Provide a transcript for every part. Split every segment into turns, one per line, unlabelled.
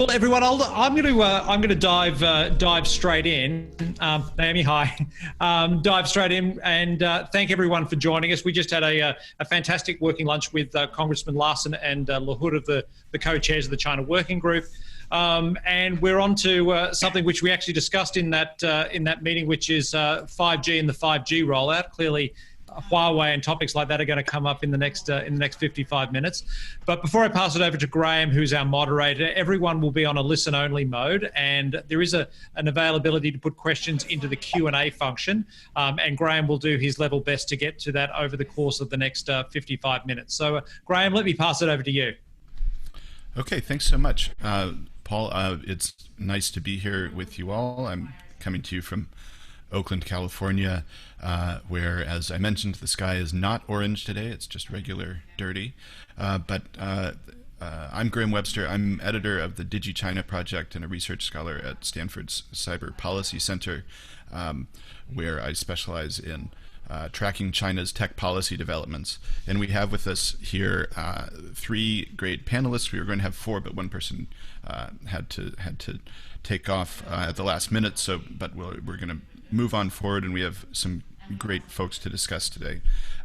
Well, everyone, I'm going to dive straight in. Naomi, hi. Dive straight in and thank everyone for joining us. We just had a fantastic working lunch with Congressman Larson and LaHood of the co-chairs of the China Working Group. And we're on to something which we actually discussed in that meeting, which is 5G and the 5G rollout. Clearly, Huawei and topics like that are going to come up in the next 55 minutes. But before I pass it over to Graham, who's our moderator, everyone will be on a listen-only mode, and there is an availability to put questions into the Q&A function, and Graham will do his level best to get to that over the course of the next 55 minutes. So, Graham, let me pass it over to you.
Okay, thanks so much. Paul, it's nice to be here with you all. I'm coming to you from Oakland, California, where, as I mentioned, the sky is not orange today. It's just regular dirty. But I'm Graham Webster. I'm editor of the USChina project and a research scholar at Stanford's Cyber Policy Center, where I specialize in tracking China's tech policy developments. And we have with us here three great panelists. We were going to have four, but one person had to take off at the last minute. But we're going to move on forward, and we have some great folks to discuss today.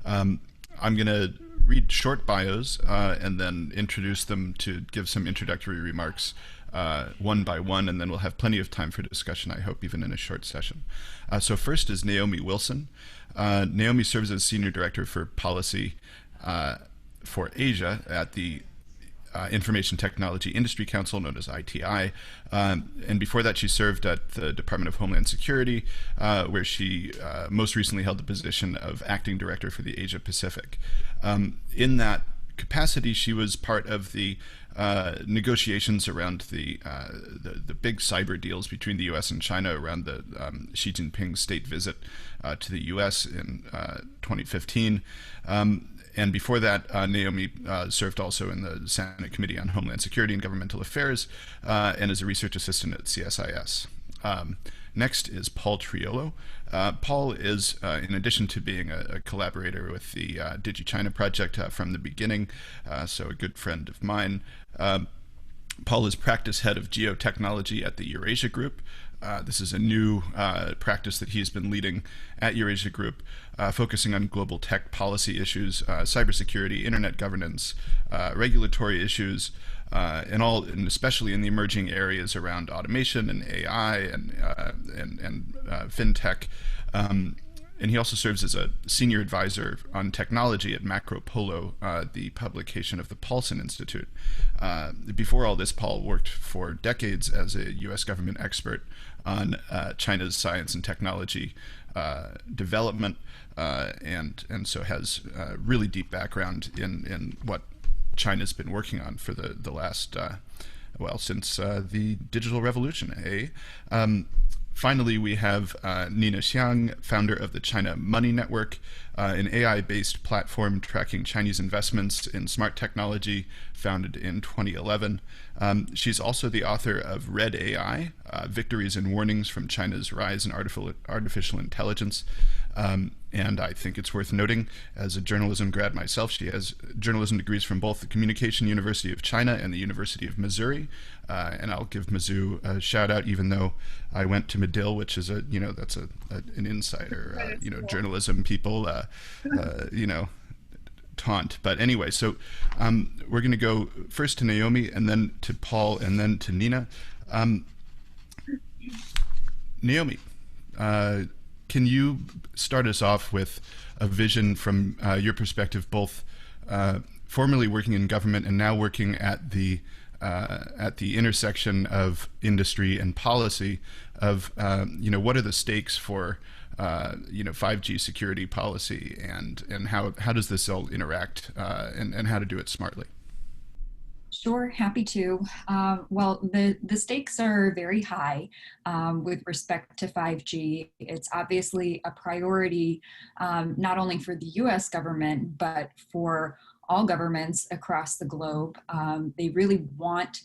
I'm going to read short bios and then introduce them to give some introductory remarks one by one, and then we'll have plenty of time for discussion, I hope, even in a short session. So first is Naomi Wilson. Naomi serves as Senior Director for Policy for Asia at the Information Technology Industry Council, known as ITI. And before that, she served at the Department of Homeland Security, where she most recently held the position of Acting Director for the Asia Pacific. In that capacity, she was part of the negotiations around the big cyber deals between the U.S. and China around the Xi Jinping state visit to the U.S. in 2015. And before that, Naomi served also in the Senate Committee on Homeland Security and Governmental Affairs and as a research assistant at CSIS. Next is Paul Triolo. Paul is, in addition to being a collaborator with the USChina project from the beginning, so a good friend of mine, Paul is practice head of geotechnology at the Eurasia Group. This is a new practice that he's been leading at Eurasia Group, focusing on global tech policy issues, cybersecurity, internet governance, regulatory issues, and especially in the emerging areas around automation and AI and fintech. And he also serves as a senior advisor on technology at Macro Polo, the publication of the Paulson Institute. Before all this, Paul worked for decades as a U.S. government expert on China's science and technology development, and so has a really deep background in what China's been working on for the last, since the digital revolution, Finally, we have Nina Xiang, founder of the China Money Network, an AI-based platform tracking Chinese investments in smart technology, founded in 2011. She's also the author of Red AI, Victories and Warnings from China's Rise in Artificial Intelligence. And I think it's worth noting, as a journalism grad myself, she has journalism degrees from both the Communication University of China and the University of Missouri. And I'll give Mizzou a shout out, even though I went to Medill, which is that's an insider, journalism people, taunt. But anyway, so we're going to go first to Naomi, and then to Paul, and then to Nina. Naomi, can you start us off with a vision from your perspective, both formerly working in government and now working at the intersection of industry and policy, of what are the stakes for 5G security policy, and how does this all interact, and how to do it smartly?
Sure, happy to. Well, the stakes are very high with respect to 5G. It's obviously a priority not only for the US government, but for all governments across the globe. They really want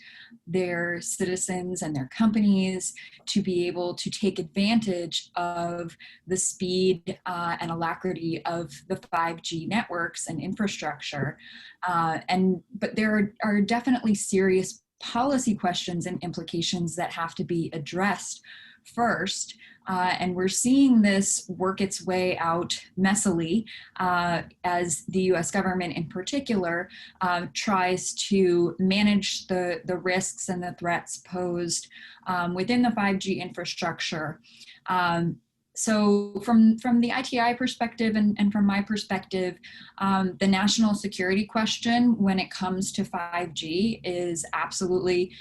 their citizens and their companies to be able to take advantage of the speed and alacrity of the 5G networks and infrastructure. But there are definitely serious policy questions and implications that have to be addressed first. And we're seeing this work its way out messily as the US government in particular tries to manage the risks and the threats posed within the 5G infrastructure. So from the ITI perspective and from my perspective, the national security question when it comes to 5G is absolutely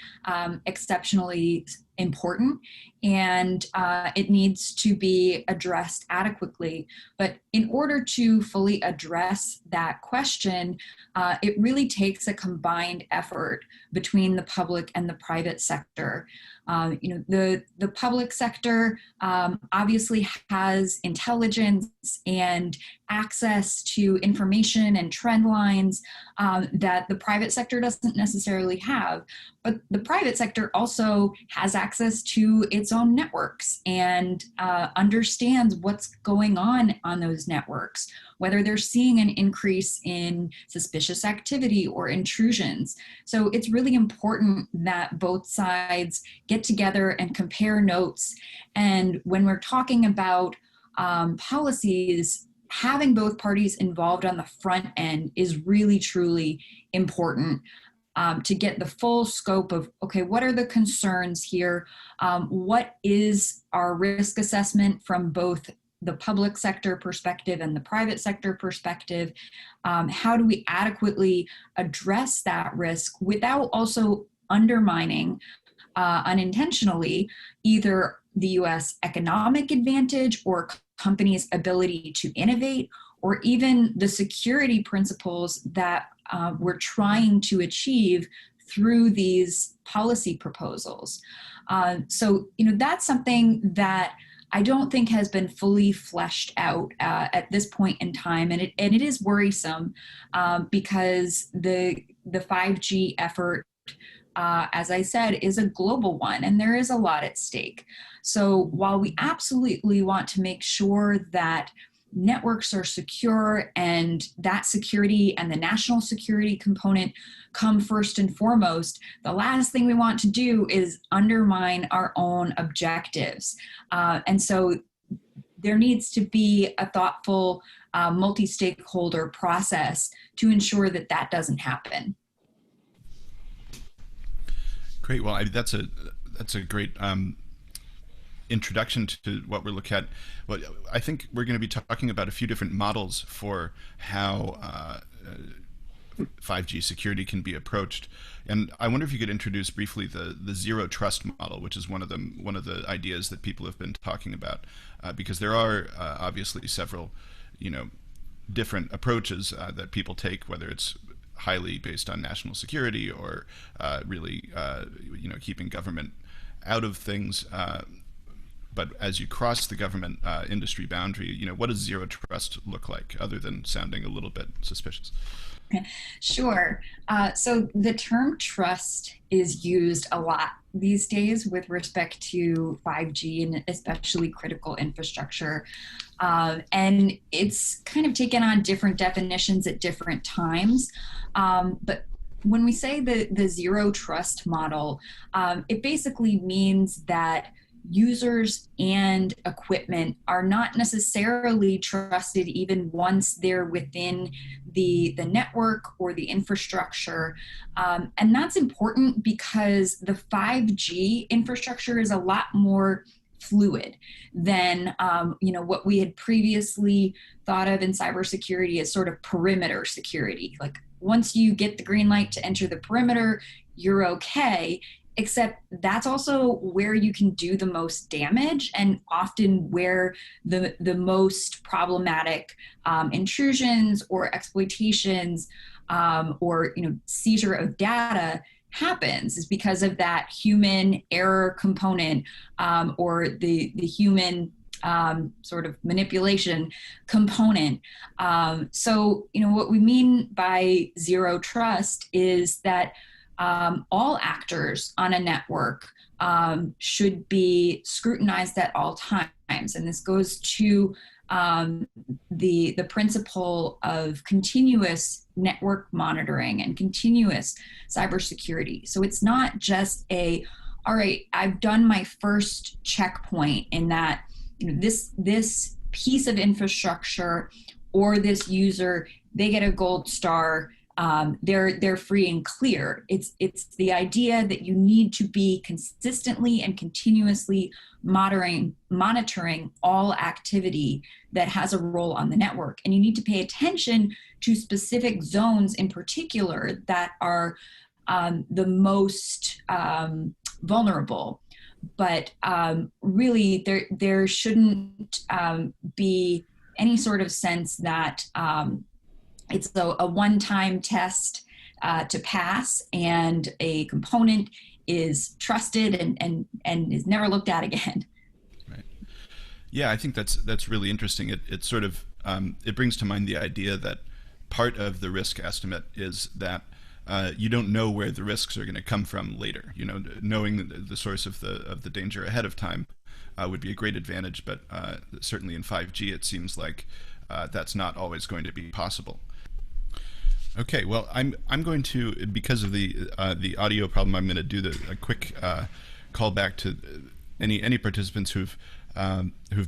exceptionally important, and it needs to be addressed adequately. But in order to fully address that question, it really takes a combined effort between the public and the private sector. The public sector obviously has intelligence and access to information and trend lines that the private sector doesn't necessarily have. But the private sector also has access to its own networks and understands what's going on those networks, whether they're seeing an increase in suspicious activity or intrusions. So it's really important that both sides get together and compare notes. And when we're talking about policies, having both parties involved on the front end is really, truly important. To get the full scope of, okay, what are the concerns here? What is our risk assessment from both the public sector perspective and the private sector perspective? How do we adequately address that risk without also undermining unintentionally either the US economic advantage or companies' ability to innovate, or even the security principles that we're trying to achieve through these policy proposals. So, that's something that I don't think has been fully fleshed out at this point in time, and it is worrisome because the 5G effort, as I said, is a global one, and there is a lot at stake. So while we absolutely want to make sure that networks are secure and that security and the national security component come first and foremost, the last thing we want to do is undermine our own objectives. And so there needs to be a thoughtful multi-stakeholder process to ensure that that doesn't happen.
Great. Well, that's a great introduction to what we're looking at. Well, I think we're going to be talking about a few different models for how 5G security can be approached, and I wonder if you could introduce briefly the zero trust model, which is one of the ideas that people have been talking about, because there are obviously several, different approaches that people take, whether it's highly based on national security or really, keeping government out of things. But as you cross the government industry boundary, what does zero trust look like, other than sounding a little bit suspicious?
Sure. So the term trust is used a lot these days with respect to 5G and especially critical infrastructure. And it's kind of taken on different definitions at different times. But when we say the zero trust model, it basically means that users and equipment are not necessarily trusted even once they're within the network or the infrastructure. And that's important because the 5G infrastructure is a lot more fluid than what we had previously thought of in cybersecurity as sort of perimeter security. Like once you get the green light to enter the perimeter, you're okay. Except that's also where you can do the most damage, and often where the most problematic intrusions or exploitations or seizure of data happens, is because of that human error component or the human sort of manipulation component. So what we mean by zero trust is that all actors on a network should be scrutinized at all times. And this goes to the principle of continuous network monitoring and continuous cybersecurity. So it's not just all right, I've done my first checkpoint in that, this piece of infrastructure or this user, they get a gold star. They're free and clear. It's the idea that you need to be consistently and continuously monitoring all activity that has a role on the network. And you need to pay attention to specific zones in particular that are the most vulnerable. But really, there shouldn't be any sort of sense that it's a one-time test to pass, and a component is trusted and is never looked at again.
Right. Yeah, I think that's really interesting. It sort of it brings to mind the idea that part of the risk estimate is that you don't know where the risks are going to come from later. Knowing the source of the danger ahead of time would be a great advantage, but certainly in 5G it seems like that's not always going to be possible. Okay, well, I'm going to, because of the audio problem, I'm going to do a quick call back to any participants who've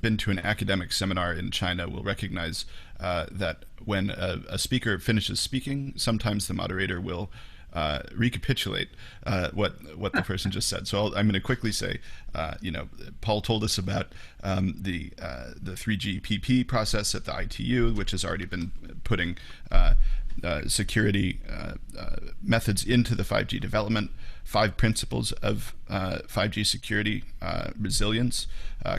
been to an academic seminar in China will recognize that when a speaker finishes speaking, sometimes the moderator will recapitulate what the person just said. So I'm going to quickly say, Paul told us about the 3GPP process at the ITU, which has already been putting security methods into the 5G development, 5 principles of 5G security: resilience,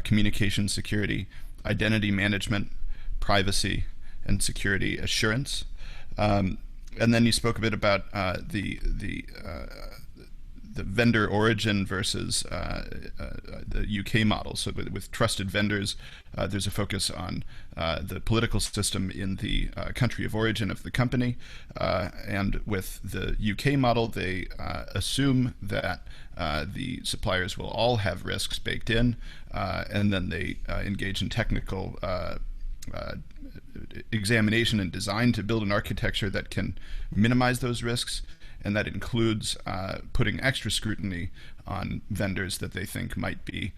communication security, identity management, privacy, and security assurance. And then you spoke a bit about the vendor origin versus the UK model. So with trusted vendors, there's a focus on the political system in the country of origin of the company. And with the UK model, they assume that the suppliers will all have risks baked in, and then they engage in technical examination and design to build an architecture that can minimize those risks. And that includes putting extra scrutiny on vendors that they think might be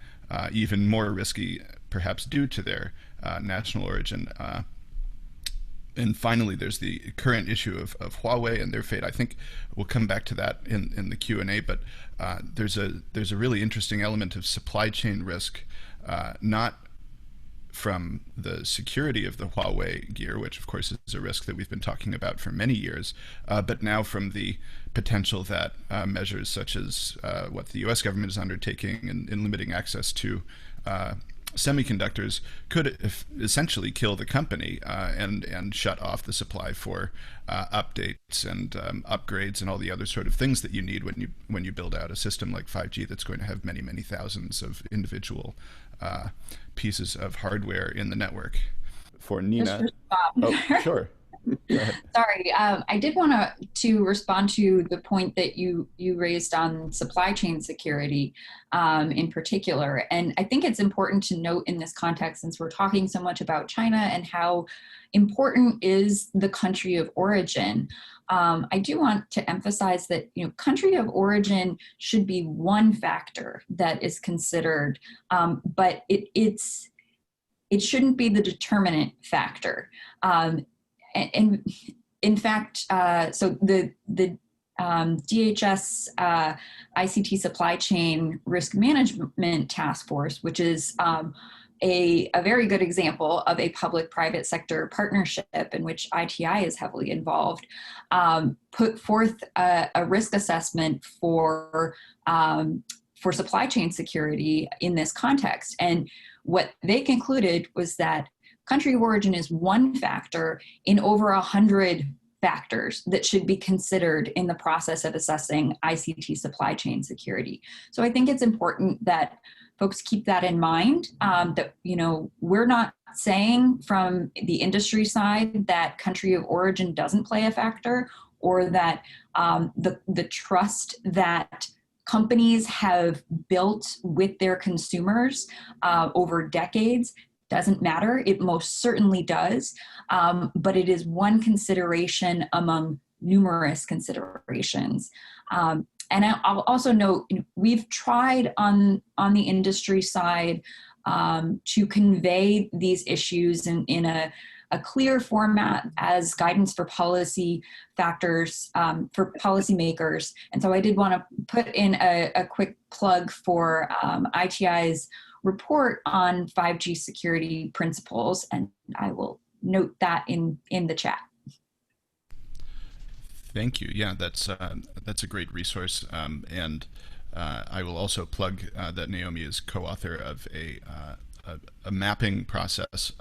even more risky, perhaps due to their national origin. And finally, there's the current issue of Huawei and their fate. I think we'll come back to that in the Q&A, but there's a really interesting element of supply chain risk, not from the security of the Huawei gear, which of course is a risk that we've been talking about for many years, but now from the potential that measures such as what the US government is undertaking in limiting access to semiconductors could essentially kill the company and shut off the supply for updates and upgrades and all the other sort of things that you need when you build out a system like 5G that's going to have many, many thousands of individual pieces of hardware in the network. For Nina. Oh, sure. Go ahead.
Sorry, I did want to respond to the point that you raised on supply chain security in particular. And I think it's important to note in this context, since we're talking so much about China and how important is the country of origin. I do want to emphasize that country of origin should be one factor that is considered, but it shouldn't be the determinant factor. And in fact, so the DHS ICT Supply Chain Risk Management Task Force, which is a very good example of a public-private sector partnership in which ITI is heavily involved, put forth a risk assessment for supply chain security in this context. And what they concluded was that country of origin is one factor in over 100 factors that should be considered in the process of assessing ICT supply chain security. So I think it's important that folks keep that in mind, that we're not saying from the industry side that country of origin doesn't play a factor, or that the trust that companies have built with their consumers over decades doesn't matter. It most certainly does, but it is one consideration among numerous considerations. And I'll also note, we've tried on the industry side to convey these issues in a clear format as guidance for policy factors, for policymakers. And so I did want to put in a quick plug for ITI's report on 5G security principles, and I will note that in the chat.
Thank you. Yeah, that's a great resource, and I will also plug that Naomi is co-author of a mapping process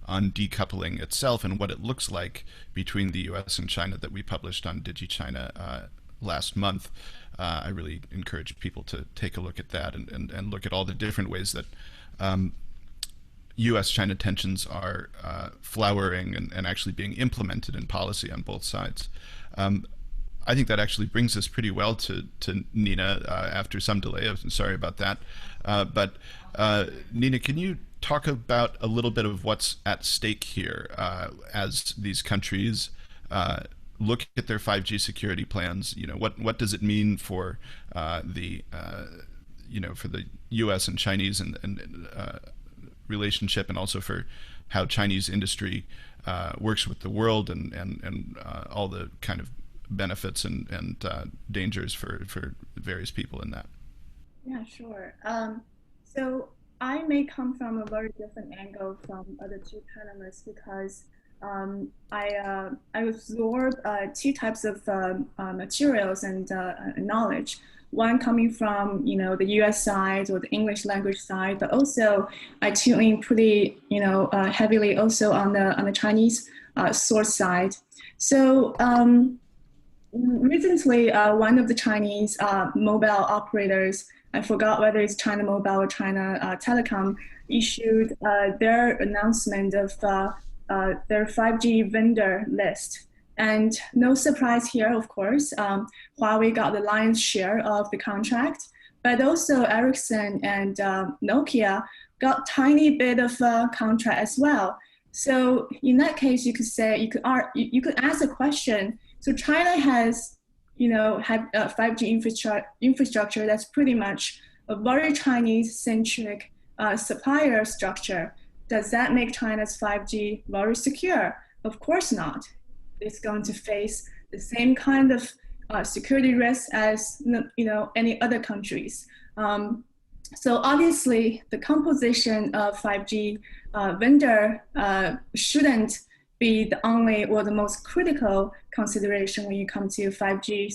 on decoupling itself and what it looks like between the U.S. and China that we published on DigiChina last month. I really encourage people to take a look at that and look at all the different ways that U.S.-China tensions are flowering and actually being implemented in policy on both sides. I think that actually brings us pretty well to Nina after some delay. I'm sorry about that. But Nina, can you talk about a little bit of what's at stake here as these countries look at their 5G security plans? You know, what does it mean for the for the U.S. and Chinese and relationship, and also for how Chinese industry works with the world and all the kind of benefits and dangers for various people in that?
Yeah, sure. So I may come from a very different angle from other two panelists because I absorb two types of materials and knowledge. One coming from the U.S. side or the English language side, but also I tune in pretty heavily also on the Chinese source side. So recently, one of the Chinese mobile operators, I forgot whether it's China Mobile or China Telecom, issued their announcement of their 5G vendor list. And no surprise here, of course, Huawei got the lion's share of the contract, but also Ericsson and Nokia got tiny bit of a contract as well. So in that case, you could say, you could ask a question. So China has, had a 5G infrastructure that's pretty much a very Chinese-centric supplier structure. Does that make China's 5G very secure? Of course not. It's going to face the same kind of security risks as any other countries. So obviously, the composition of 5G vendor shouldn't be the only or the most critical consideration when you come to 5G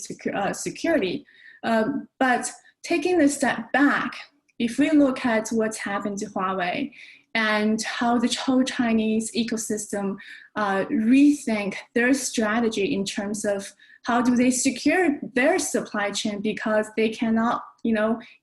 security. But taking a step back, if we look at what's happened to Huawei and how the whole Chinese ecosystem rethink their strategy in terms of how do they secure their supply chain because they cannot,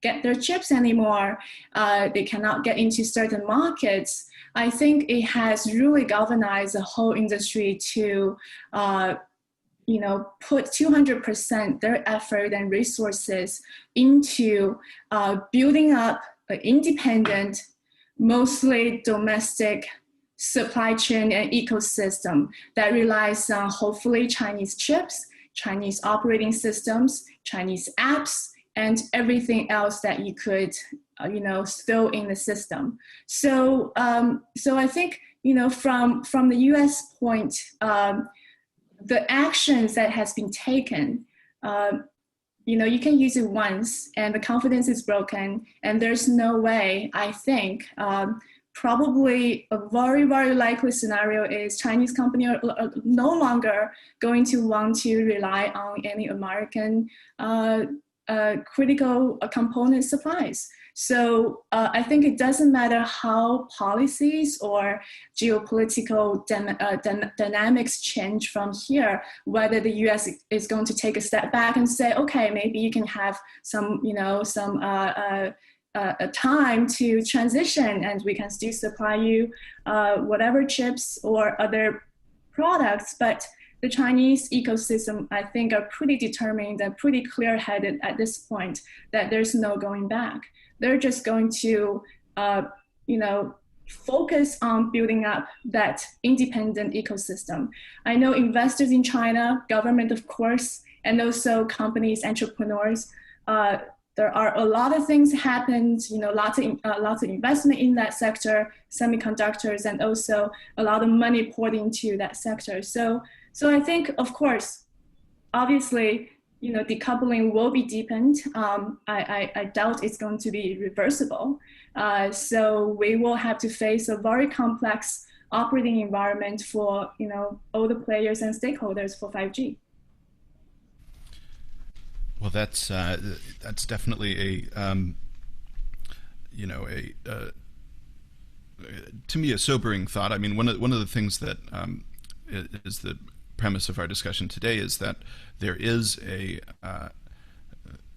get their chips anymore. They cannot get into certain markets. I think it has really galvanized the whole industry to, put 200% their effort and resources into building up an independent, mostly domestic supply chain and ecosystem that relies on hopefully Chinese chips, Chinese operating systems, Chinese apps, and everything else that you could, throw in the system. So, so I think, from the U.S. point, the actions that has been taken, you can use it once and the confidence is broken, and there's no way, I think, probably a very, very likely scenario is Chinese company are no longer going to want to rely on any American critical component supplies. So I think it doesn't matter how policies or geopolitical dynamics change from here, whether the US is going to take a step back and say, okay, maybe you can have some, a time to transition and we can still supply you whatever chips or other products. But the Chinese ecosystem, I think, are pretty determined and pretty clear-headed at this point that there's no going back. They're just going to, focus on building up that independent ecosystem. I know investors in China, government, of course, and also companies, entrepreneurs, there are a lot of things happened, lots of investment in that sector, semiconductors, and also a lot of money poured into that sector. So I think, of course, obviously, decoupling will be deepened. I doubt it's going to be reversible. So we will have to face a very complex operating environment for all the players and stakeholders for 5G.
Well, that's definitely to me a sobering thought. I mean, one of the things that is the premise of our discussion today is that there is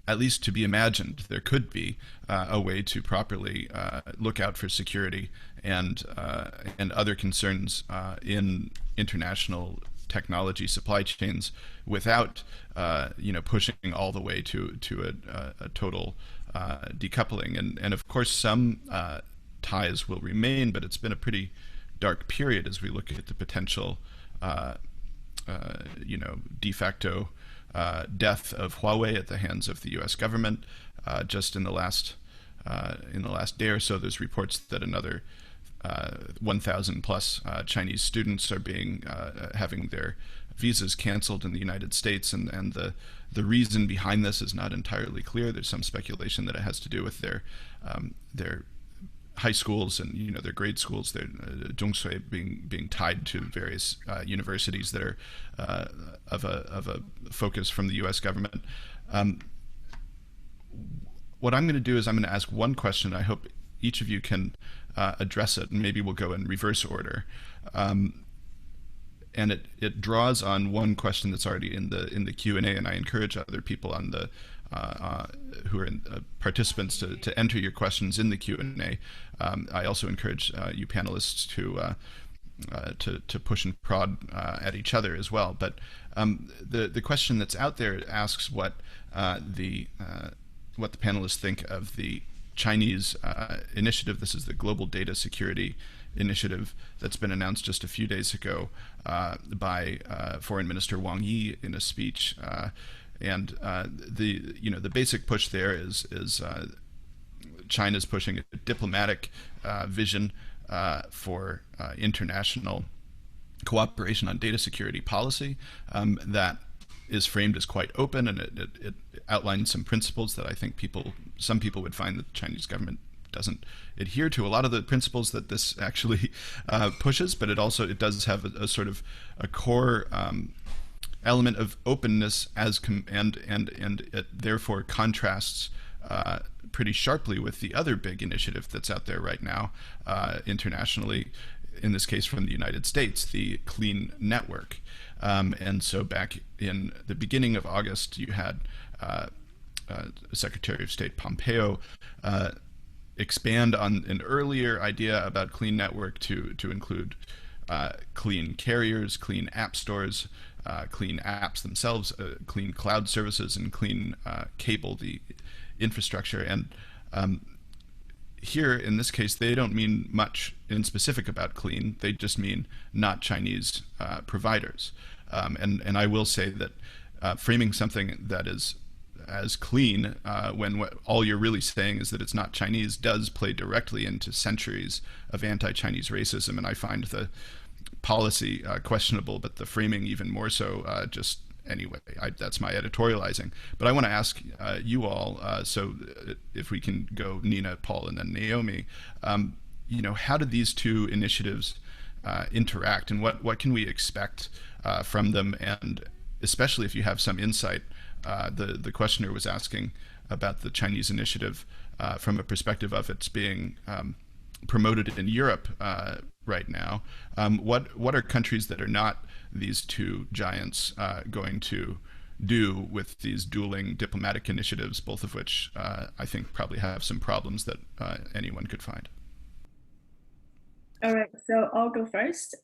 at least to be imagined, there could be a way to properly look out for security and other concerns in international technology supply chains without pushing all the way to a total decoupling. And of course some ties will remain, but it's been a pretty dark period as we look at the potential de facto death of Huawei at the hands of the U.S. government. Just in the last day or so, there's reports that another 1,000 plus Chinese students are having their visas canceled in the United States, and the reason behind this is not entirely clear. There's some speculation that it has to do with their high schools and their grade schools, their zhongshui being tied to various universities that are of a focus from the U.S. government. What I'm going to do is I'm going to ask one question. I hope each of you can address it, and maybe we'll go in reverse order. And it draws on one question that's already in the Q&A, and I encourage other people on the who are participants to enter your questions in the Q&A. I also encourage you panelists to push and prod at each other as well. But the question that's out there asks what the panelists think of the Chinese initiative. This is the Global Data Security Initiative that's been announced just a few days ago by Foreign Minister Wang Yi in a speech. And the basic push there is China's pushing a diplomatic vision for international cooperation on data security policy that is framed as quite open, and it outlines some principles that I think some people would find that the Chinese government doesn't adhere to a lot of the principles that this actually pushes, but it does have a sort of a core element of openness and it therefore contrasts pretty sharply with the other big initiative that's out there right now internationally, in this case from the United States, the Clean Network. And so back in the beginning of August, you had Secretary of State Pompeo expand on an earlier idea about Clean Network to include clean carriers, clean app stores, clean apps themselves, clean cloud services, and clean cable, the infrastructure. And here, in this case, they don't mean much in specific about clean. They just mean not Chinese providers. And I will say that framing something that is as clean when all you're really saying is that it's not Chinese does play directly into centuries of anti-Chinese racism. And I find the policy questionable, but the framing even more so. Just anyway, that's my editorializing. But I want to ask you all, so if we can go Nina, Paul, and then Naomi, how do these two initiatives interact, and what can we expect from them? And especially if you have some insight, the questioner was asking about the Chinese initiative from a perspective of its being promoted in Europe right now. What are countries that are not these two giants going to do with these dueling diplomatic initiatives, both of which I think probably have some problems that anyone could find?
All right, so I'll go first.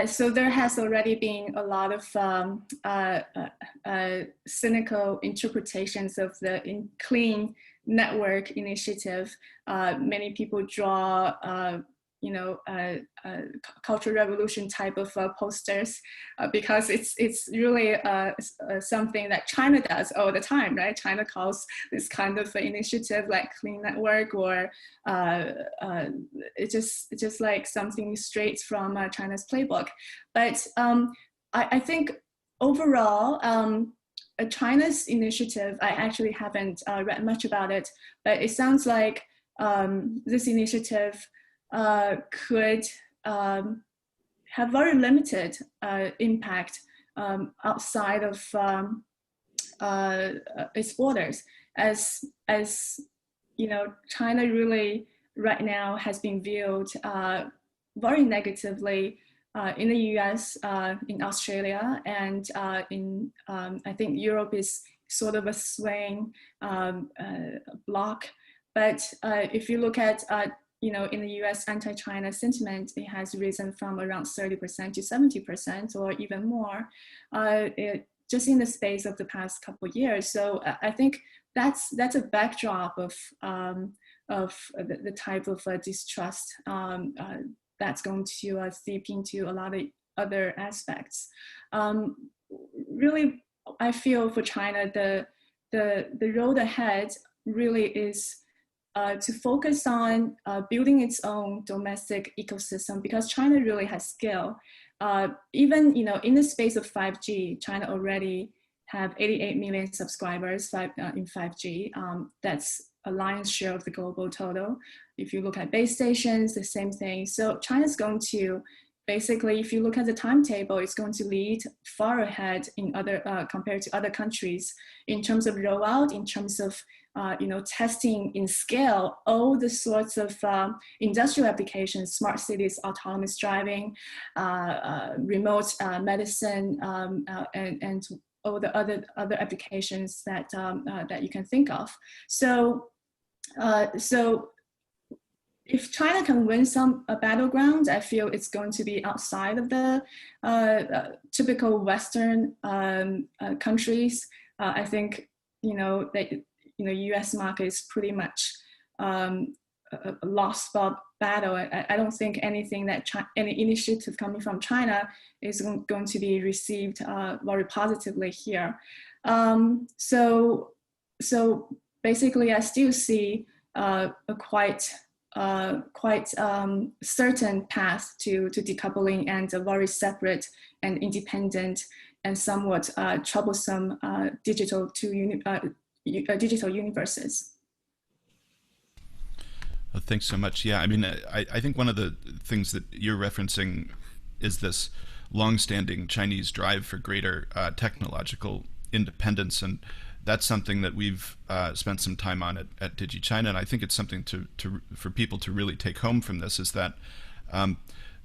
So there has already been a lot of cynical interpretations of the clean network initiative. Many people draw, Cultural Revolution type of posters because it's really something that China does all the time, right? China calls this kind of initiative like Clean Network, or it's just like something straight from China's playbook. But I think overall, China's initiative, I actually haven't read much about it, but it sounds like this initiative could have very limited impact outside of its borders, as China really right now has been viewed very negatively in the US, in Australia, and in I think Europe is sort of a swing block. But if you look at in the US, anti-China sentiment, it has risen from around 30% to 70% or even more, just in the space of the past couple of years. So I think that's a backdrop of the type of distrust that's going to seep into a lot of other aspects. Really, I feel for China, the road ahead really is to focus on building its own domestic ecosystem, because China really has scale. Even in the space of 5G, China already have 88 million subscribers in 5G. That's a lion's share of the global total. If you look at base stations, the same thing. So China's going to basically, if you look at the timetable, it's going to lead far ahead in compared to other countries in terms of rollout, in terms of testing in scale, all the sorts of industrial applications, smart cities, autonomous driving, remote medicine, and all the other applications that you can think of. So if China can win some battlegrounds, I feel it's going to be outside of the typical Western countries. I think U.S. market is pretty much a lost battle. I don't think anything that any initiative coming from China is going to be received very positively here. So basically, I still see a quite certain path to decoupling, and a very separate and independent and somewhat troublesome digital universes.
Well, thanks so much. Yeah, I mean, I think one of the things that you're referencing is this longstanding Chinese drive for greater technological independence, and that's something that we've spent some time on at DigiChina, and I think it's something for people to really take home from this, is that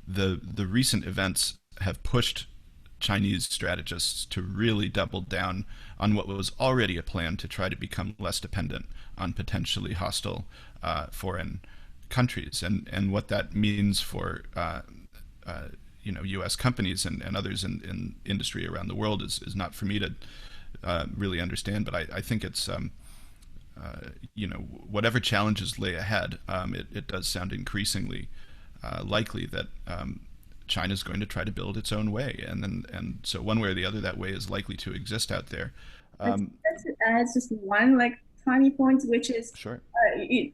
the recent events have pushed Chinese strategists to really double down on what was already a plan to try to become less dependent on potentially hostile foreign countries, and what that means for U.S. companies and others in industry around the world is not for me to really understand, but I think it's whatever challenges lay ahead, it does sound increasingly likely that China's going to try to build its own way, and so one way or the other, that way is likely to exist out there.
As just one tiny point, which is sure.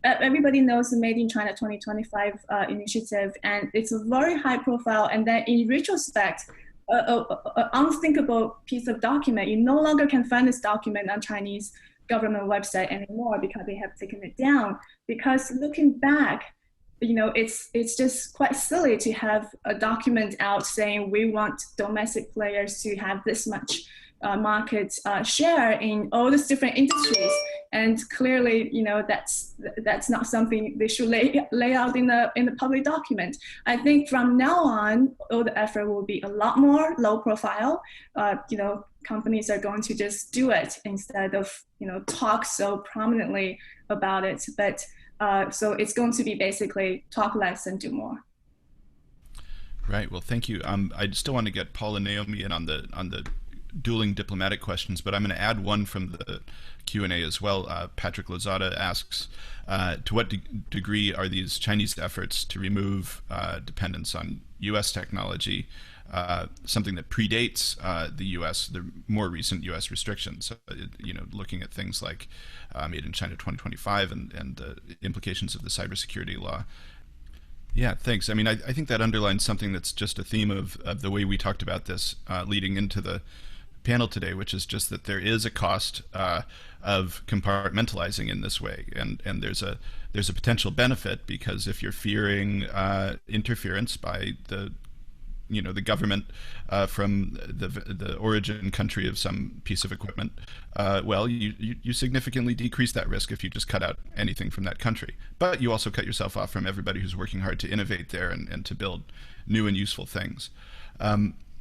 Everybody knows the Made in China 2025 initiative, and it's a very high profile, and then in retrospect, an unthinkable piece of document. You no longer can find this document on Chinese government website anymore because they have taken it down. Because looking back, it's just quite silly to have a document out saying we want domestic players to have this much market share in all these different industries, and clearly, that's not something they should lay out in the public document. I think from now on, all the effort will be a lot more low profile. Companies are going to just do it instead of talk so prominently about it. But so it's going to be basically talk less and do more.
Right. Well, thank you. I still want to get Paul and Naomi in on the dueling diplomatic questions, but I'm going to add one from the Q&A as well. Patrick Lozada asks, to what degree are these Chinese efforts to remove dependence on U.S. technology something that predates the U.S., the more recent U.S. restrictions? Looking at things like Made in China 2025 and the implications of the cybersecurity law. Yeah, thanks. I mean, I think that underlines something that's just a theme of the way we talked about this leading into the panel today, which is just that there is a cost of compartmentalizing in this way, and there's a potential benefit, because if you're fearing interference by the government from the origin country of some piece of equipment, well, you significantly decrease that risk if you just cut out anything from that country. But you also cut yourself off from everybody who's working hard to innovate there and to build new and useful things.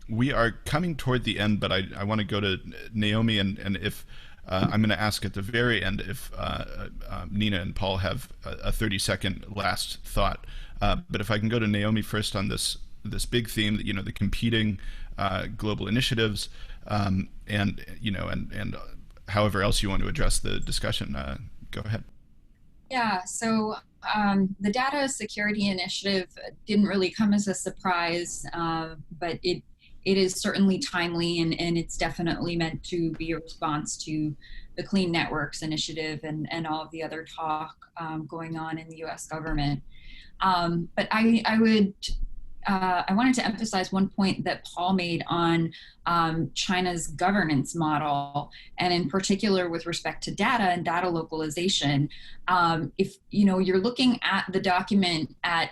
We are coming toward the end, but I want to go to Naomi, and if I'm going to ask at the very end if Nina and Paul have a 30-second last thought. But if I can go to Naomi first on this big theme, that the competing global initiatives, and however else you want to address the discussion, go ahead.
Yeah, so the data security initiative didn't really come as a surprise, but it is certainly timely, and it's definitely meant to be a response to the Clean Networks Initiative and all of the other talk going on in the U.S. government. But I wanted to emphasize one point that Paul made on China's governance model, and in particular with respect to data and data localization. If you're looking at the document at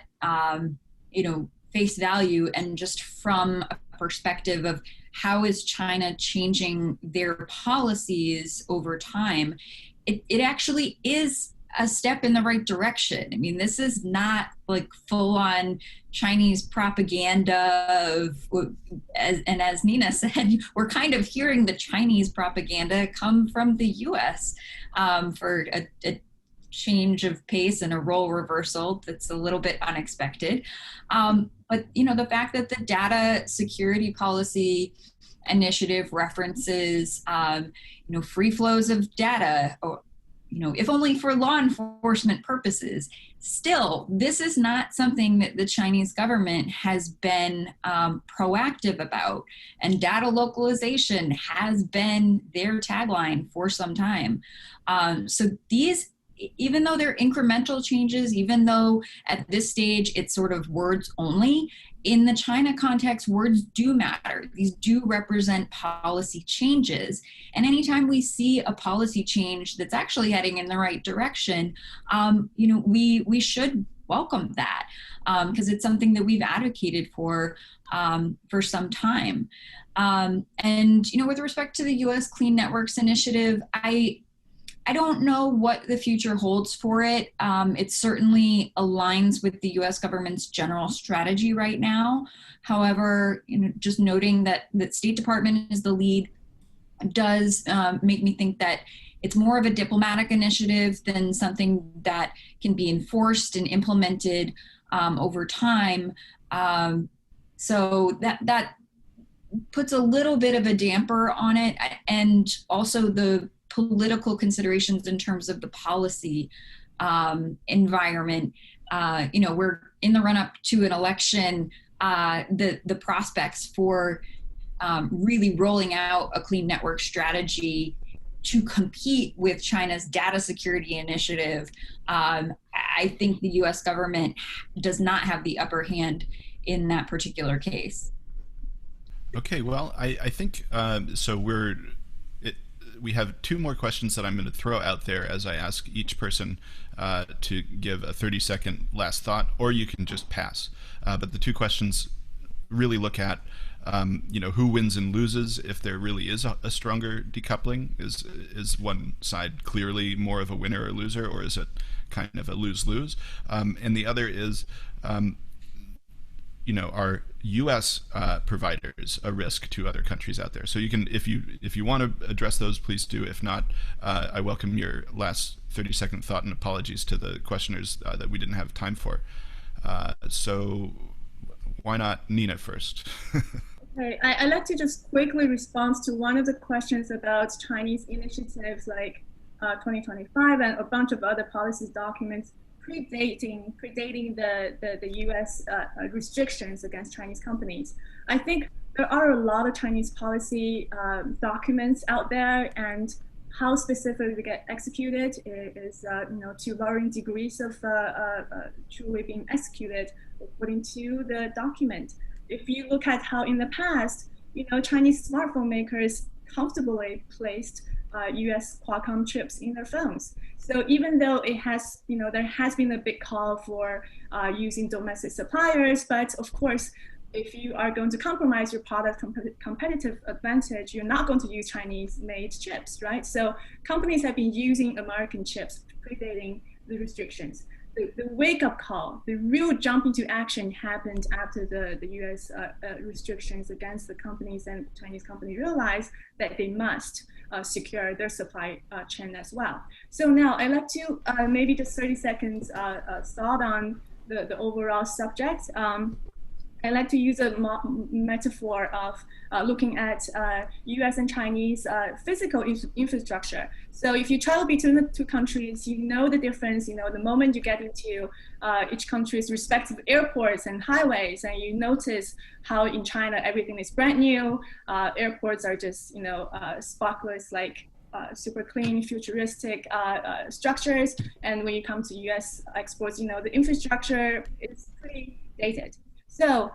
face value, and just from a perspective of how is China changing their policies over time, it actually is a step in the right direction. I mean, this is not like full-on Chinese propaganda as Nina said, we're kind of hearing the Chinese propaganda come from the US for a change of pace and a role reversal that's a little bit unexpected. But the fact that the data security policy initiative references free flows of data, or if only for law enforcement purposes. Still, this is not something that the Chinese government has been proactive about, and data localization has been their tagline for some time. So these, even though they're incremental changes, even though at this stage it's sort of words only, in the China context, words do matter. These do represent policy changes. And anytime we see a policy change that's actually heading in the right direction, we should welcome that, because it's something that we've advocated for some time. And with respect to the U.S. Clean Networks Initiative, I don't know what the future holds for it. It certainly aligns with the U.S. government's general strategy right now. However, just noting that the State Department is the lead does make me think that it's more of a diplomatic initiative than something that can be enforced and implemented over time. So that puts a little bit of a damper on it, and also the political considerations in terms of the policy environment. We're in the run-up to an election. The prospects for really rolling out a clean network strategy to compete with China's data security initiative, I think the U.S. government does not have the upper hand in that particular case.
Okay, well, I think so. We have two more questions that I'm going to throw out there as I ask each person to give a 30-second last thought, or you can just pass. But the two questions really look at, who wins and loses if there really is a stronger decoupling. Is one side clearly more of a winner or loser, or is it kind of a lose-lose? And the other is, are U.S. providers a risk to other countries out there? So you can, if you want to address those, please do. If not, I welcome your last 30-second thought, and apologies to the questioners that we didn't have time for. So why not Nina first?
Okay, I'd like to just quickly respond to one of the questions about Chinese initiatives like 2025 and a bunch of other policy documents predating the US restrictions against Chinese companies. I think there are a lot of Chinese policy documents out there, and how specifically they get executed is to varying degrees of truly being executed according to the document. If you look at how in the past, Chinese smartphone makers comfortably placed US Qualcomm chips in their phones. So even though it has, there has been a big call for using domestic suppliers, but of course, if you are going to compromise your product competitive advantage, you're not going to use Chinese-made chips, right? So companies have been using American chips predating the restrictions. The wake-up call, the real jump into action happened after the US restrictions against the companies, and Chinese companies realized that they must secure their supply chain as well. So now I'd like to maybe just 30 seconds thought on the overall subject. I like to use a metaphor of looking at US and Chinese physical infrastructure. So if you travel between the two countries, you know the difference, the moment you get into each country's respective airports and highways, and you notice how in China everything is brand new. Airports are just, spotless, like super clean, futuristic structures. And when you come to US exports, the infrastructure is pretty dated. So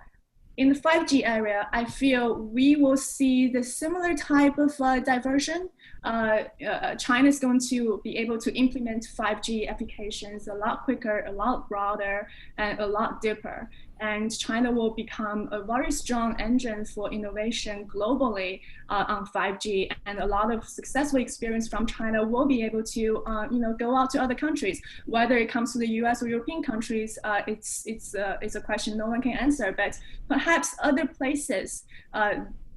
in the 5G area, I feel we will see the similar type of diversion. China is going to be able to implement 5G applications a lot quicker, a lot broader, and a lot deeper. And China will become a very strong engine for innovation globally on 5G. And a lot of successful experience from China will be able to, go out to other countries. Whether it comes to the US or European countries, it's a question no one can answer. But perhaps other places,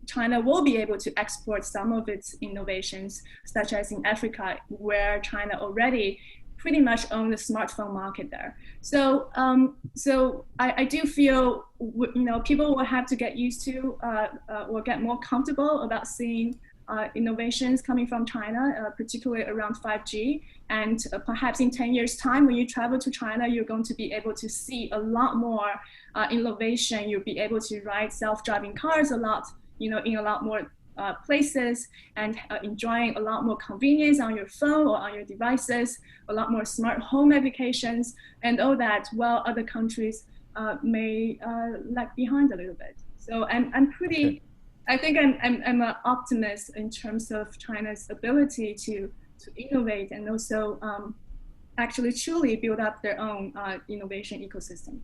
China will be able to export some of its innovations, such as in Africa, where China already pretty much own the smartphone market there. So, I do feel, people will have to get used to or get more comfortable about seeing innovations coming from China, particularly around 5G. And perhaps in 10 years' time, when you travel to China, you're going to be able to see a lot more innovation. You'll be able to ride self-driving cars a lot, in a lot more places, and enjoying a lot more convenience on your phone or on your devices, a lot more smart home applications, and all that, while other countries may lag behind a little bit. So I'm pretty, okay. I think I'm an optimist in terms of China's ability to innovate and also actually truly build up their own innovation ecosystem.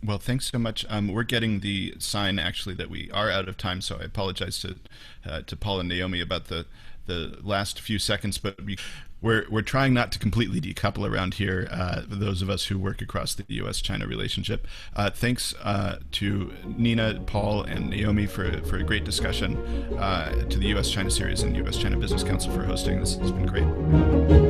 Well, thanks so much. We're getting the sign actually that we are out of time, so I apologize to Paul and Naomi about the last few seconds, but we're trying not to completely decouple around here, those of us who work across the US-China relationship. Thanks to Nina, Paul, and Naomi for a great discussion, to the US-China series and US-China Business Council for hosting this. It's been great.